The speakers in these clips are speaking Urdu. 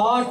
8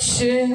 6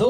2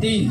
3,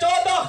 14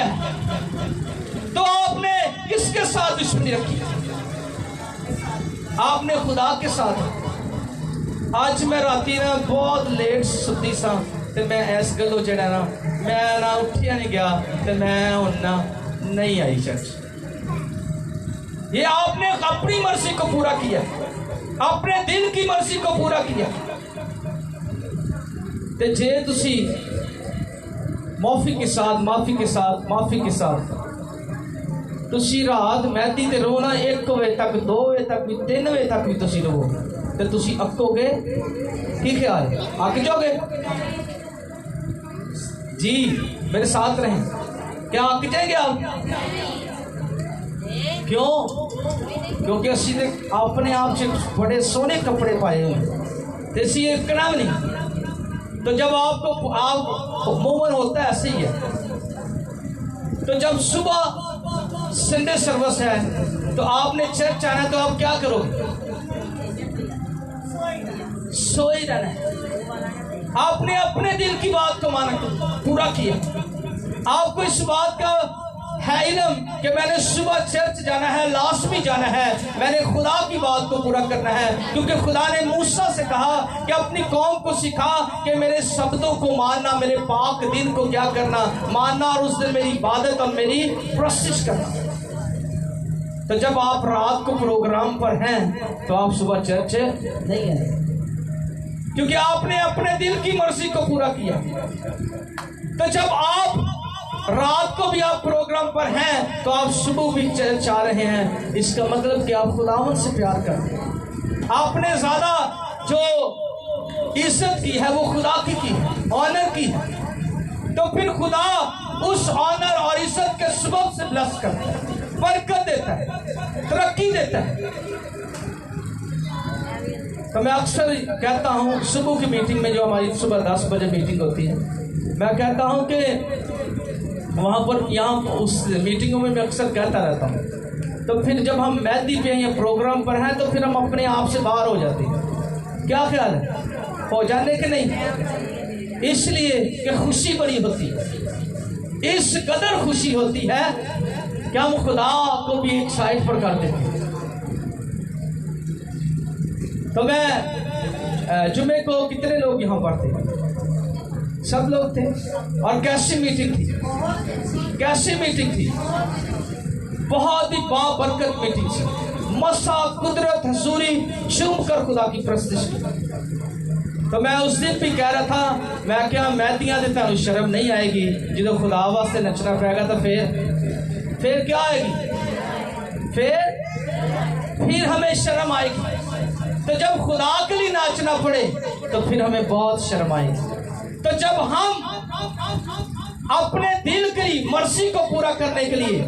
کیا ہے تو آپ نے کس کے ساتھ دشمنی رکھی؟ آپ نے خدا کے ساتھ۔ آج میں راتی نا بہت لیٹ ستی سا تے میں اس گلو جڑا نا میں نہ اٹھیا نہیں گیا تے میں نہ نہیں آئی چرچ۔ یہ آپ نے اپنی مرضی کو پورا کیا، اپنے دل کی مرضی کو پورا کیا۔ تے جے تسی معافی کے ساتھ تسی رات مہدی تے رونا 1 بجے تک 2 بجے تک بھی 3 بجے تک بھی تسی رو تے تسی اکو گے؟ کی خیال ہے اک جاؤ گے؟ جی میرے ساتھ رہیں، کیا اک جائیں گے آپ؟ کیوں؟ کیونکہ اسی نے اپنے آپ سے بڑے سونے کپڑے پائے ہوئے تے اسی ایک کنا نہیں۔ تو جب آپ مومن ہوتا ہے ایسے ہی ہے۔ تو جب صبح سنڈے سروس ہے تو آپ نے چرچ آنا ہے تو آپ کیا کرو گے؟ سوئے رہنا ہے۔ آپ نے اپنے دل کی بات کو مانا پورا کیا۔ آپ کو اس بات کا ہے علم کہ میں نے صبح چرچ جانا ہے، لازمی جانا ہے، میں نے خدا کی بات کو پورا کرنا ہے، کیونکہ خدا نے موسیٰ سے کہا کہ اپنی قوم کو سکھا کہ میرے شبدوں کو ماننا، میرے پاک دن کو کیا کرنا، ماننا، اور اس دن میری عبادت اور میری پرستش کرنا۔ تو جب آپ رات کو پروگرام پر ہیں تو آپ صبح چرچ نہیں آئے، کیونکہ آپ نے اپنے دل کی مرضی کو پورا کیا۔ تو جب آپ رات کو بھی آپ پروگرام پر ہیں تو آپ صبح بھی چرچ آ رہے ہیں، اس کا مطلب کہ آپ خداوند سے پیار کرتے ہیں۔ آپ نے زیادہ جو عزت کی ہے وہ خدا کی ہے، آنر کی ہے، تو پھر خدا اس آنر اور عزت کے سبب سے بلس کرتا ہے، برکت دیتا ہے، ترقی دیتا ہے۔ تو میں اکثر کہتا ہوں صبح کی میٹنگ میں، جو ہماری صبح 10 بجے میٹنگ ہوتی ہے، میں کہتا ہوں کہ وہاں پر یہاں اس میٹنگوں میں اکثر کہتا رہتا ہوں، تو پھر جب ہم مہدی پہ یا پروگرام پر ہیں تو پھر ہم اپنے آپ سے باہر ہو جاتے ہیں۔ کیا خیال ہے؟ ہو جانے کے نہیں؟ اس لیے کہ خوشی بڑی ہوتی ہے، اس قدر خوشی ہوتی ہے کہ ہم خدا کو بھی ایک سائڈ پر کر دیتے ہیں۔ تو میں جمعے کو کتنے لوگ یہاں پر تھے؟ سب لوگ تھے۔ اور کیسی میٹنگ تھی، کیسی میٹنگ تھی، بہت ہی بابرکت میٹنگ تھی۔ مسا قدرت حضوری چوم کر خدا کی پرستش کی۔ تو میں اس دن بھی کہہ رہا تھا، میں کیا مہدیاں دیتا ہوں، شرم نہیں آئے گی جدو خدا واسطے نچنا پڑے گا، تو پھر کیا آئے گی؟ پھر ہمیں شرم آئے گی۔ تو جب خدا کے لیے ناچنا پڑے تو پھر ہمیں بہت شرم آئے گی۔ تو جب ہم اپنے دل کی مرضی کو پورا کرنے کے لیے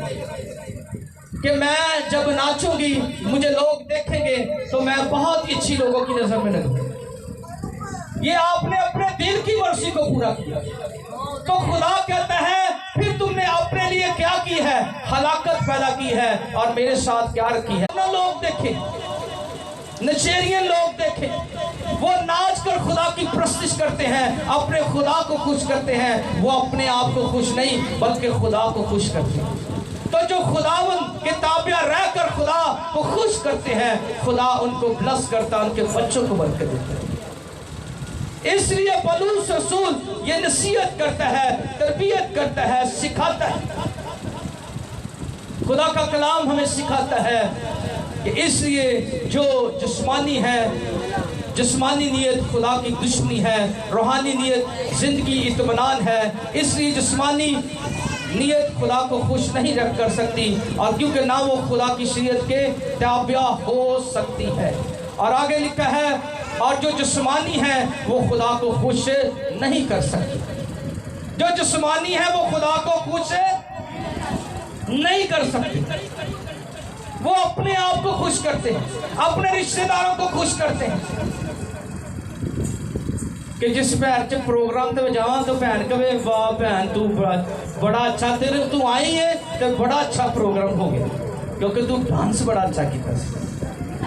کہ میں جب ناچوں گی مجھے لوگ دیکھیں گے تو میں بہت اچھی لوگوں کی نظر میں لگوں، یہ آپ نے اپنے دل کی مرضی کو پورا کیا، تو خدا کہتا ہے پھر تم نے اپنے لیے کیا کی ہے؟ ہلاکت پیدا کی ہے، اور میرے ساتھ کیا رکھی ہے؟ نہ لوگ دیکھیں، نچیرین لوگ دیکھیں، وہ ناچ کر خدا کی پرستش کرتے ہیں، اپنے خدا کو خوش کرتے ہیں، وہ اپنے آپ کو خوش نہیں بلکہ خدا کو خوش کرتے ہیں۔ تو جو خداوند کے تابع رہ کر خدا کو خوش کرتے ہیں، خدا ان کو بلس کرتا ہے، ان کے بچوں کو برکت دیتا ہے۔ اس لیے پولس رسول یہ نصیحت کرتا ہے، تربیت کرتا ہے، سکھاتا ہے۔ خدا کا کلام ہمیں سکھاتا ہے کہ اس لیے جو جسمانی ہے، جسمانی نیت خدا کی دشمنی ہے، روحانی نیت زندگی اطمینان ہے۔ اس لیے جسمانی نیت خدا کو خوش نہیں رکھ کر سکتی، اور کیونکہ نہ وہ خدا کی شریعت کے تابع ہو سکتی ہے۔ اور آگے لکھا ہے، اور جو جسمانی ہے وہ خدا کو خوش نہیں کر سکتی۔ جو جسمانی ہے وہ خدا کو خوش نہیں کر سکتی، وہ اپنے آپ کو خوش کرتے ہیں، اپنے رشتہ داروں کو خوش کرتے ہیں۔ کہ جس بہن چ پروگرام تے جاواں تو بہن کہے واہ بہن تو بڑا اچھا، تیرے تو آئی ہے تو بڑا اچھا پروگرام ہو گیا، کیونکہ تو ڈانس بڑا اچھا کیا،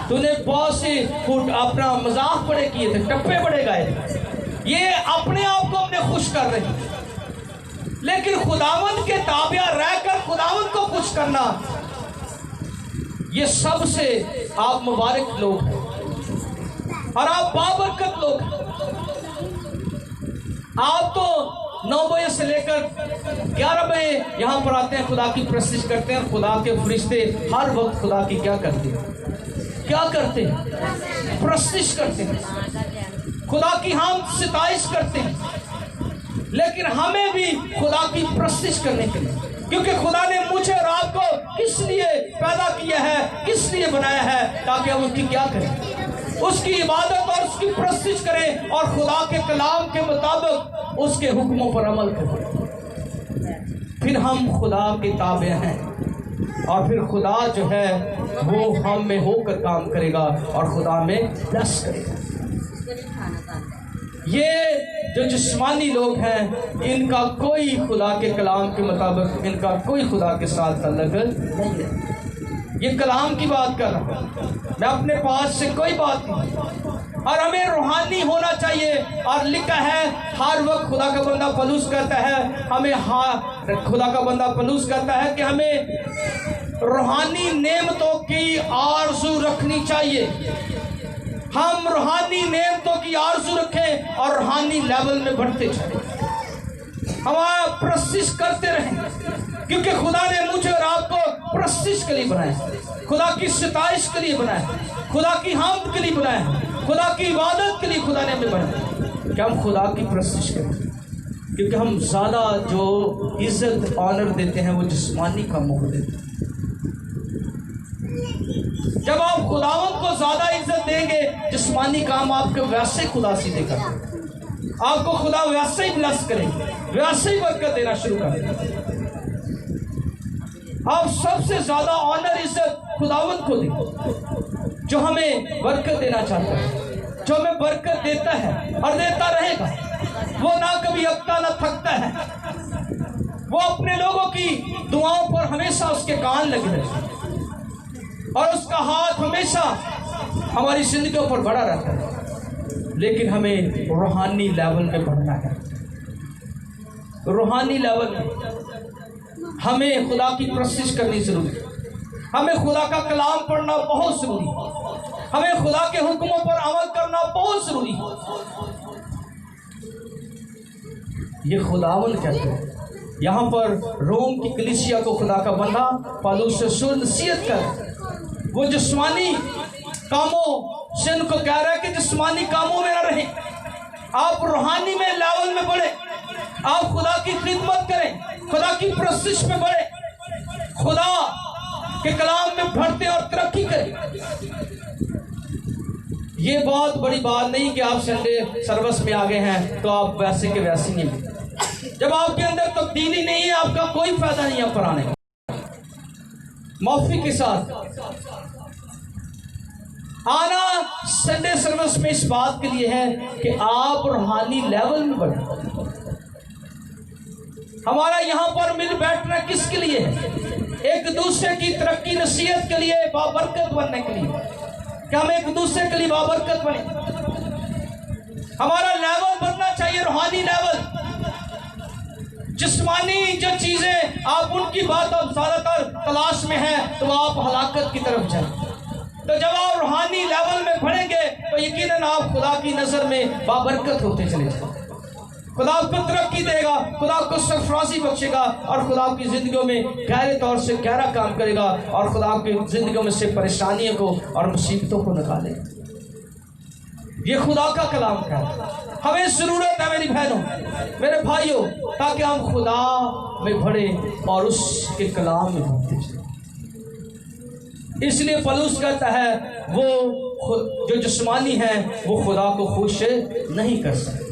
تو نے بہت سے اپنا مذاق بڑے کیے تھے، ٹپے بڑے گائے تھے۔ یہ اپنے آپ کو اپنے خوش کر رہے ہیں، لیکن لیکن خداوند کے تابع رہ کر خداوند کو خوش کرنا، یہ سب سے آپ مبارک لوگ ہیں اور آپ بابرکت لوگ ہیں۔ آپ تو 9 بجے سے لے کر 11 بجے یہاں پر آتے ہیں، خدا کی پرستش کرتے ہیں، اور خدا کے فرشتے ہر وقت خدا کی کیا کرتے ہیں؟ کیا کرتے ہیں؟ پرستش کرتے ہیں، خدا کی ہم ستائش کرتے ہیں۔ لیکن ہمیں بھی خدا کی پرستش کرنے کے لیے، کیونکہ خدا نے مجھے اور آپ کو کس لیے پیدا کیا ہے، کس لیے بنایا ہے، تاکہ ہم اس کی کیا کریں؟ اس کی عبادت اور اس کی پرستش کریں، اور خدا کے کلام کے مطابق اس کے حکموں پر عمل کریں۔ پھر ہم خدا کے تابع ہیں، اور پھر خدا جو ہے وہ ہم میں ہو کر کام کرے گا اور خدا میں بلس کرے گا۔ یہ جو جسمانی لوگ ہیں، ان کا کوئی خدا کے کلام کے مطابق ان کا کوئی خدا کے ساتھ تعلق نہیں ہے۔ یہ کلام کی بات کر رہا ہوں، میں اپنے پاس سے کوئی بات نہیں۔ اور ہمیں روحانی ہونا چاہیے، اور لکھا ہے ہر وقت خدا کا بندہ پولس کہتا ہے ہمیں، خدا کا بندہ پولس کہتا ہے کہ ہمیں روحانی نعمتوں کی آرزو رکھنی چاہیے۔ ہم روحانی نعمتوں کی آرزو رکھیں اور روحانی لیول میں بڑھتے چلیں، ہمارا پرستش کرتے رہیں، کیونکہ خدا نے مجھے اور آپ کو پرستش کے لیے بنایا، خدا کی ستائش کے لیے بنایا، خدا کی حمد کے لیے بنایا، خدا کی عبادت کے لیے خدا نے ہمیں بنایا کہ ہم خدا کی پرستش کریں۔ کیونکہ ہم زیادہ جو عزت آنر دیتے ہیں وہ جسمانی کاموں کو دیتے ہیں۔ جب آپ خداوند کو زیادہ عزت دیں گے، جسمانی کام آپ کو ویسے خدا سیدھے کر دیں گے، آپ کو خدا ویسے ہی بلس کریں گے، ویسے ہی برکت دینا شروع کر دیں گے۔ آپ سب سے زیادہ آنر عزت خداوند کو دیں، جو ہمیں برکت دینا چاہتا ہے، جو ہمیں برکت دیتا ہے اور دیتا رہے گا۔ وہ نہ کبھی اکتا نہ تھکتا ہے، وہ اپنے لوگوں کی دعاؤں پر ہمیشہ اس کے کان لگے رہتے ہیں، اور اس کا ہاتھ ہمیشہ ہماری زندگیوں پر بڑا رہتا ہے۔ لیکن ہمیں روحانی لیول میں بڑھنا ہے، روحانی لیول میں ہمیں خدا کی پرستش کرنی ضروری ہے، ہمیں خدا کا کلام پڑھنا بہت ضروری ہے، ہمیں خدا کے حکموں پر عمل کرنا بہت ضروری ہے۔ یہ خداوند کہتے ہیں، یہاں پر روم کی کلیسیا کو خدا کا بندہ پالوس رسول نصیحت کر، وہ جسمانی کاموں سے ان کو کہہ رہا ہے کہ جسمانی کاموں میں نہ رہیں، آپ روحانی میں لیول میں بڑھیں، آپ خدا کی خدمت کریں، خدا کی پرستش میں بڑھیں، خدا کے کلام میں بڑھتے اور ترقی کریں۔ یہ بہت بڑی بات نہیں کہ آپ سنڈے سروس میں آگے ہیں تو آپ ویسے کے ویسے نہیں، جب آپ کے اندر تبدیلی نہیں ہے آپ کا کوئی فائدہ نہیں ہے پرانے۔ معافی کے ساتھ آنا سنڈے سروس میں اس بات کے لیے ہے کہ آپ روحانی لیول میں بڑھیں۔ ہمارا یہاں پر مل بیٹھنا کس کے لیے ہے؟ ایک دوسرے کی ترقی نصیحت کے لیے، بابرکت بننے کے لیے، کہ ہم ایک دوسرے کے لیے بابرکت بنیں۔ ہمارا لیول بننا چاہیے روحانی لیول۔ جسمانی جو چیزیں آپ ان کی بات اب زیادہ تر تلاش میں ہیں تو آپ ہلاکت کی طرف جائیں، تو جب آپ روحانی لیول میں بڑھیں گے تو یقیناً آپ خدا کی نظر میں بابرکت ہوتے چلے جائیں، خدا آپ کو ترقی دے گا، خدا آپ کو سرفرازی بخشے گا، اور خدا آپ کی زندگیوں میں گہرے طور سے گہرا کام کرے گا، اور خدا آپ کی زندگیوں میں سے پریشانیوں کو اور مصیبتوں کو نکالے گا۔ یہ خدا کا کلام ہے، ہمیں ضرورت ہے میری بہنوں میرے بھائیوں، تاکہ ہم خدا میں بڑھیں اور اس کے کلام میں بڑھتے چلیں۔ اس لیے پولس کہتا ہے وہ جو جسمانی ہیں وہ خدا کو خوش نہیں کر سکتے،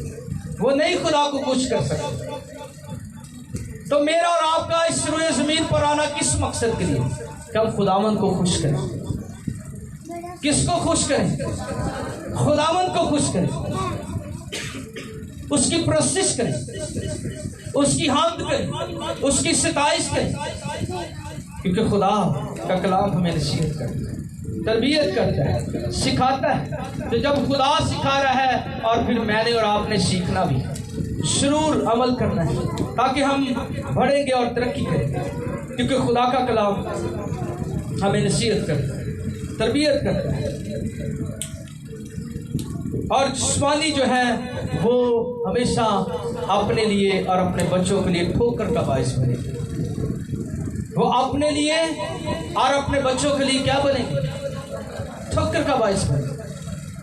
وہ نہیں خدا کو خوش کر سکتے۔ تو میرا اور آپ کا اس روئے زمین پر آنا کس مقصد کے لیے؟ کہ ہم خداوند کو خوش کریں۔ کس کو خوش کریں؟ خداوند کو خوش کریں، اس کی پرستش کریں، اس کی حمد کریں، اس کی ستائش کریں، کیونکہ خدا کا کلام ہمیں نصیحت کرتا ہے، تربیت کرتا ہے، سکھاتا ہے۔ تو جب خدا سکھا رہا ہے اور پھر میں نے اور آپ نے سیکھنا بھی، ضرور عمل کرنا ہے۔ تاکہ ہم بڑھیں گے اور ترقی کریں گے، کیونکہ خدا کا کلام ہمیں نصیحت کرتا ہے، تربیت کرتا ہے، اور جسمانی جو ہے وہ ہمیشہ اپنے لیے اور اپنے بچوں کے لیے ٹھوکر کا باعث بنے گی۔ وہ اپنے لیے اور اپنے بچوں کے لیے کیا بنے گی؟ ٹھوکر کا باعث بنے گی۔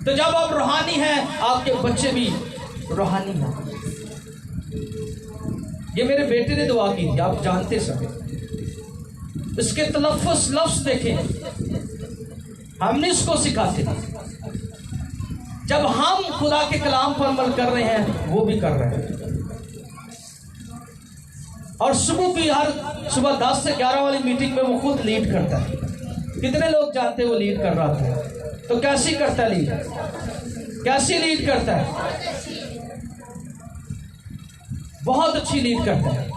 تو جب آپ روحانی ہیں، آپ کے بچے بھی روحانی ہیں۔ یہ میرے بیٹے نے دعا کی تھی، آپ جانتے سب، اس کے تلفظ لفظ دیکھیں، ہم نے اس کو سکھاتے ہیں۔ جب ہم خدا کے کلام پر عمل کر رہے ہیں، وہ بھی کر رہے ہیں۔ اور ہر صبح 10 سے 11 والی میٹنگ میں وہ خود لیڈ کرتا ہے۔ کتنے لوگ جانتے ہیں وہ لیڈ کر رہا تھا؟ تو کیسی کرتا ہے لیڈ؟ کیسی لیڈ کرتا ہے؟ بہت اچھی لیڈ کرتا ہے۔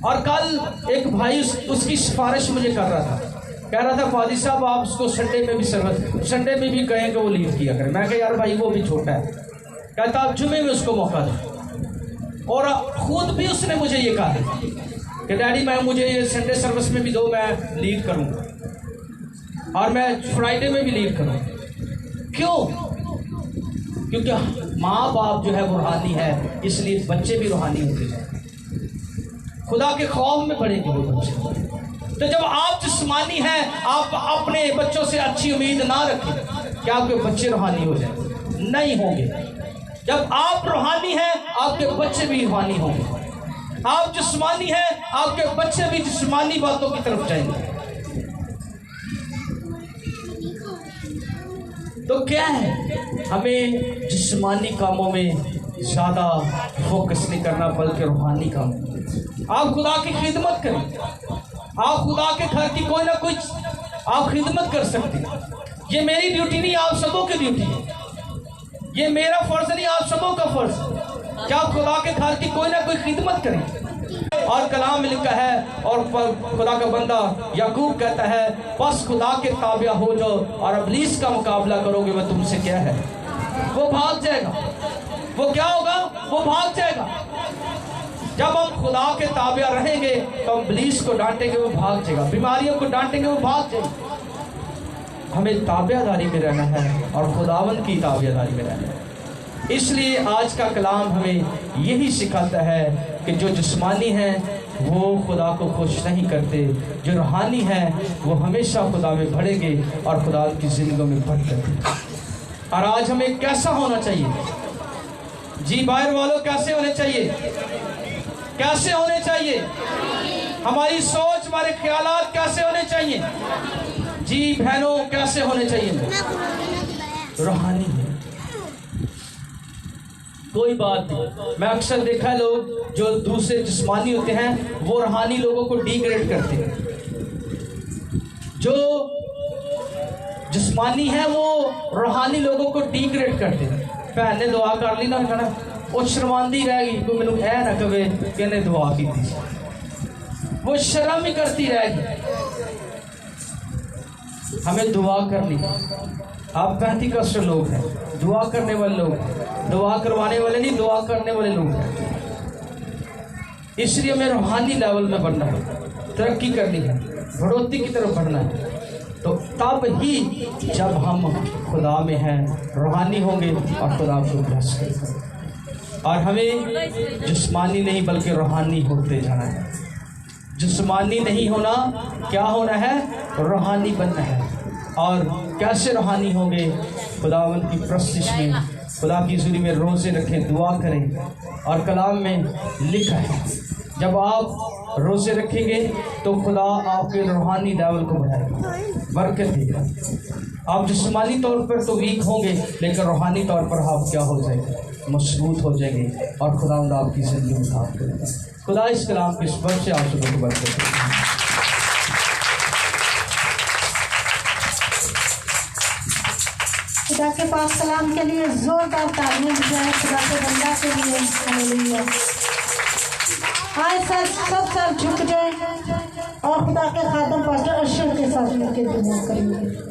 اور کل ایک بھائی اس کی سفارش مجھے کر رہا تھا، کہہ رہا تھا فادی صاحب آپ اس کو سنڈے میں بھی کہیں کہ وہ لیڈ کیا کریں۔ میں کہا یار بھائی وہ بھی چھوٹا ہے، کہتا آپ جمعے میں اس کو موقع دیں۔ اور خود بھی اس نے مجھے یہ کہا کہ ڈیڈی مجھے یہ سنڈے سروس میں بھی دو، میں لیڈ کروں گا اور میں فرائیڈے میں بھی لیڈ کروں گا۔ کیوں؟ کیونکہ ماں باپ جو ہے وہ روحانی ہے، اس لیے بچے بھی روحانی ہوتے ہیں، خدا کے خوف میں پڑیں گے وہ بچے۔ تو جب آپ جسمانی ہیں، آپ اپنے بچوں سے اچھی امید نہ رکھیں کہ آپ کے بچے روحانی ہو جائیں، نہیں ہوں گے۔ جب آپ روحانی ہیں، آپ کے بچے بھی روحانی ہوں گے۔ آپ جسمانی ہیں، آپ کے بچے بھی جسمانی باتوں کی طرف جائیں گے۔ تو کیا ہے، ہمیں جسمانی کاموں میں زیادہ فوکس نہیں کرنا، بلکہ روحانی کاموں میں۔ آپ خدا کی خدمت کریں، آپ خدا کے گھر کی کوئی نہ کوئی آپ خدمت کر سکتے ہیں۔ یہ میری ڈیوٹی نہیں، آپ سبوں کی ڈیوٹی ہے۔ یہ میرا فرض نہیں، آپ سبوں کا فرض ہے کہ آپ خدا کے گھر کی کوئی نہ کوئی خدمت کریں۔ اور کلام میں لکھا ہے، اور خدا کا بندہ یعقوب کہتا ہے بس خدا کے تابع ہو جاؤ اور ابلیس کا مقابلہ کرو گے، وہ تم سے کیا ہے، وہ بھاگ جائے گا۔ وہ کیا ہوگا؟ وہ بھاگ جائے گا۔ جب ہم خدا کے تابع رہیں گے تو ہم ابلیس کو ڈانٹیں گے، وہ بھاگ جائے گا۔ بیماریوں کو ڈانٹیں گے، وہ بھاگ جائے گا۔ ہمیں تابع داری میں رہنا ہے اور خداوند کی تابع داری میں رہنا ہے۔ اس لیے آج کا کلام ہمیں یہی سکھاتا ہے کہ جو جسمانی ہیں وہ خدا کو خوش نہیں کرتے، جو روحانی ہیں وہ ہمیشہ خدا میں بڑھیں گے اور خدا کی زندگیوں میں بڑھتے ہیں۔ اور آج ہمیں کیسا ہونا چاہیے؟ جی باہر والوں، کیسے ہونے چاہیے؟ کیسے ہونے چاہیے؟ ہماری سوچ، ہمارے خیالات کیسے ہونے چاہیے؟ جی بہنوں، کیسے ہونے چاہیے؟ روحانی ہے۔ کوئی بات نہیں، میں اکثر دیکھا لوگ جو دوسرے جسمانی ہوتے ہیں وہ روحانی لوگوں کو ڈی گریڈ کرتے ہیں۔ جو جسمانی ہیں وہ روحانی لوگوں کو ڈی گریڈ کرتے ہیں۔ بہن نے دعا کر لی نا، کہنا وہ شرمندی رہ گئی، کوئی مینوں اے نہ کہے کہ نے دعا کی تھی، وہ شرم ہی کرتی رہ گئی۔ ہمیں دعا کرنی۔ آپ پینتیکسٹ لوگ ہیں، دعا کرنے والے لوگ ہیں، دعا کروانے والے نہیں، دعا کرنے والے لوگ ہیں۔ اس لیے ہمیں روحانی لیول میں بڑھنا ہے، ترقی کرنی ہے، بڑھوتی کی طرف بڑھنا ہے۔ تو تب ہی جب ہم خدا میں ہیں روحانی ہوں گے اور خدا کو بلس کریں گے۔ اور ہمیں جسمانی نہیں بلکہ روحانی ہوتے جانا ہے۔ جسمانی نہیں ہونا، کیا ہونا ہے؟ روحانی بننا ہے۔ اور کیسے روحانی ہوں گے؟ خداوند کی پرستش میں، خدا کی حضوری میں روزے رکھیں، دعا کریں۔ اور کلام میں لکھا ہے جب آپ روزے رکھیں گے تو خدا آپ کے روحانی لیول کو بڑھائے گا، برکت دے گا۔ آپ جسمانی طور پر تو ویک ہوں گے لیکن روحانی طور پر آپ کیا ہو جائے گا؟ مضبوط ہو جائیں گے اور خداوند آپ کی زندگی میں کام کرے گا۔ خدا اس کلام کے سبب سے آپ سب کو برکت دے گا۔ خدا کے پاک کلام کے لیے زوردار تعلیم دی جائے، خدا کے بندہ کے لیے ہلیلویا۔ آئے سب سر جھک جائیں اور خدا کے خادم پاسٹر اشر کے ساتھ مل کے دعا کریں گے۔